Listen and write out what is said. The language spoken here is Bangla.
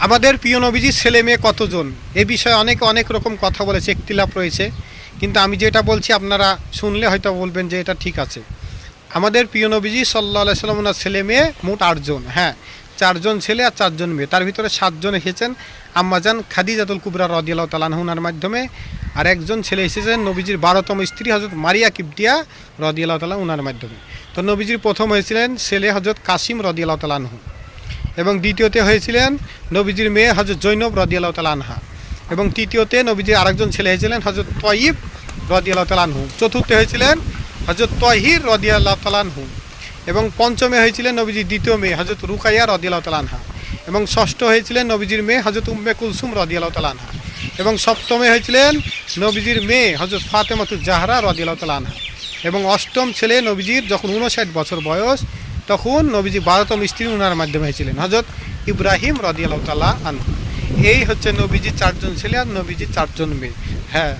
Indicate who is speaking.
Speaker 1: আমাদের প্রিয় নবীজির ছেলে মেয়ে কতজন এ বিষয়ে অনেকে অনেক রকম কথা বলেছে, ইখতিলাফ রয়েছে। কিন্তু আমি যেটা বলছি আপনারা শুনলে হয়তো বলবেন যে এটা ঠিক আছে। আমাদের প্রিয় নবীজি সাল্লাল্লাহু আলাইহি ওয়াসাল্লাম ওনার ছেলে মেয়ে মোট 8 জন। হ্যাঁ, 4 জন ছেলে আর 4 জন মেয়ে। তার ভিতরে 7 জন এসেছেন আম্মাজান খাদিজাতুল কুবরা রাদিয়াল্লাহু তাআলা আনহা ওনার মাধ্যমে, আর একজন ছেলে এসেছেন নবীজির 12তম স্ত্রী হযরত মারিয়া কিবতিয়া রাদিয়াল্লাহু তাআলা ওনার মাধ্যমে। তো নবীজির প্রথম হয়েছিলেন ছেলে হযরত কাসিম রাদিয়াল্লাহু তাআলা আনহু, এবং দ্বিতীয়তে হয়েছিলেন নবীজির মেয়ে হযরত জৈনব রাদিয়াল্লাহু তাআলা আনহা, এবং তৃতীয়তে নবীজির আরেকজন ছেলে হয়েছিলেন হযরত তয়িব রাদিয়াল্লাহু তাআলা আনহু, চতুর্থে হয়েছিলেন হযরত তহির রাদিয়াল্লাহু তাআলা আনহু, এবং পঞ্চমে হয়েছিলেন নবীজির দ্বিতীয় মেয়ে হযরত রুকাইয়া রাদিয়াল্লাহু তাআলা আনহা, এবং ষষ্ঠ হয়েছিলেন নবীজির মেয়ে হযরত উম্মে কুলসুম রাদিয়াল্লাহু তাআলা আনহা, এবং সপ্তমে হয়েছিলেন নবীজির মেয়ে হযরত ফাতেমাতুজ জাহরা রাদিয়াল্লাহু তাআলা আনহা, এবং অষ্টম ছেলে নবীজির যখন 59 বছর বয়স তখন নবীজি 12তম স্ত্রী উনার মাধ্যমে হয়েছিলেন হযরত ইব্রাহিম রাদিয়াল্লাহু তাআলা আনহু। এই হচ্ছে নবীজির 4 জন ছেলে আর নবীজির 4 জন মেয়ে। হ্যাঁ।